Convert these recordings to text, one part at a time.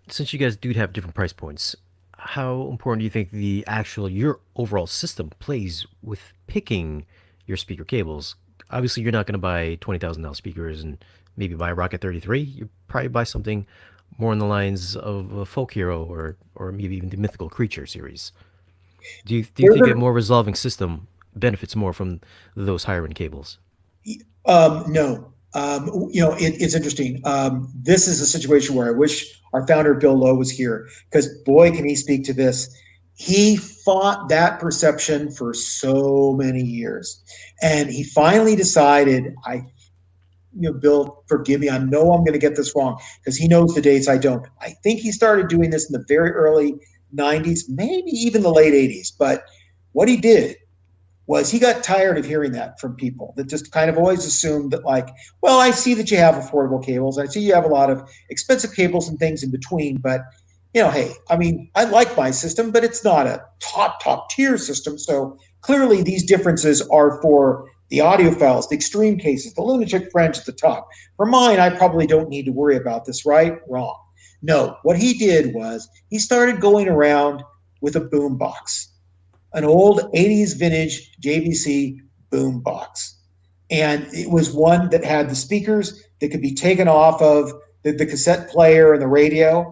Since you guys do have different price points, how important do you think your overall system plays with picking your speaker cables? Obviously, you're not going to buy $20,000 speakers and maybe buy a Rocket 33. You probably buy something more in the lines of a Folk Hero or maybe even the Mythical Creature series. Do you think a more resolving system benefits more from those higher end cables? No. It's interesting. This is a situation where I wish our founder, Bill Lowe, was here because, boy, can he speak to this. He fought that perception for so many years. And he finally decided, Bill, forgive me. I know I'm going to get this wrong because he knows the dates I don't. I think he started doing this in the very early 90s, maybe even the late 80s. But what he did was he got tired of hearing that from people that just kind of always assumed that, like, well, I see that you have affordable cables. I see you have a lot of expensive cables and things in between, but hey, I mean, I like my system, but it's not a top tier system. So clearly these differences are for the audiophiles, the extreme cases, the lunatic fringe at the top. For mine, I probably don't need to worry about this, right? Wrong. No, what he did was he started going around with a boom box, an old 80s vintage JVC boom box. And it was one that had the speakers that could be taken off of the cassette player and the radio,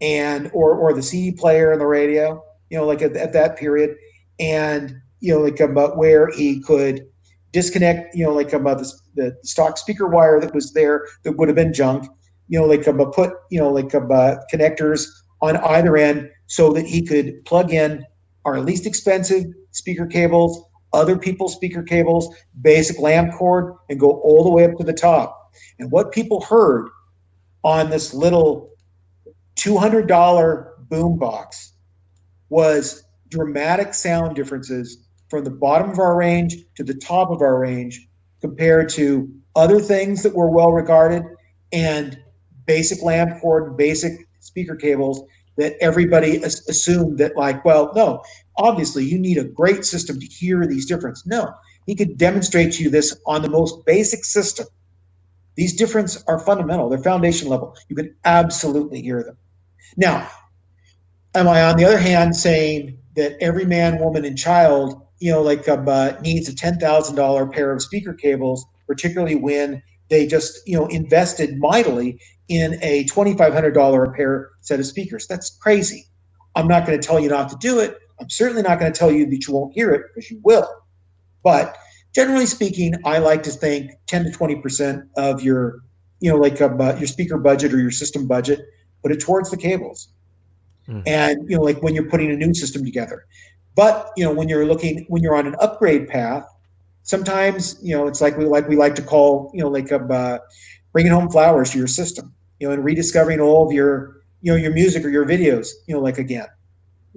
and or the CD player and the radio, like at that period. And, like about where he could disconnect, like about the stock speaker wire that was there that would have been junk, like about put, like about connectors on either end so that he could plug in our least expensive speaker cables, other people's speaker cables, basic lamp cord, and go all the way up to the top. And what people heard on this little $200 boom box was dramatic sound differences from the bottom of our range to the top of our range compared to other things that were well regarded and basic lamp cord, basic speaker cables that everybody assumed that, like, well, no, obviously you need a great system to hear these differences. No, he could demonstrate to you this on the most basic system. These differences are fundamental. They're foundation level. You can absolutely hear them. Now, am I on the other hand saying that every man, woman, and child, needs a $10,000 pair of speaker cables, particularly when they just, invested mightily in a $2,500 a pair set of speakers? That's crazy. I'm not going to tell you not to do it. I'm certainly not going to tell you that you won't hear it, because you will. But generally speaking, I like to think 10 to 20% of your, your speaker budget or your system budget, put it towards the cables. Mm-hmm. And like when you're putting a new system together. But when you're on an upgrade path, sometimes it's like we like to call bringing home flowers to your system, and rediscovering all of your your music or your videos, again,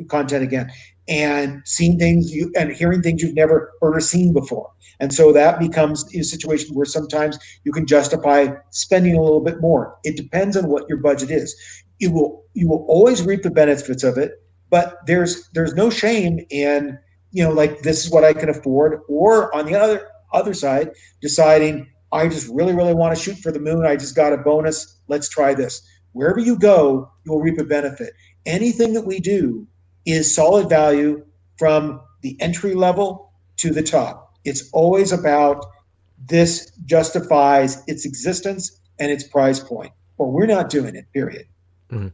content again, and seeing things and hearing things you've never heard or seen before. And so that becomes a situation where sometimes you can justify spending a little bit more. It depends on what your budget is. You will always reap the benefits of it, but there's no shame in like, this is what I can afford, or on the other side, deciding I just really want to shoot for the moon. I just got a bonus. Let's try this. Wherever you go, you'll reap a benefit. Anything that we do is solid value from the entry level to the top. It's always about this justifies its existence and its price point, or we're not doing it, period. Mm-hmm.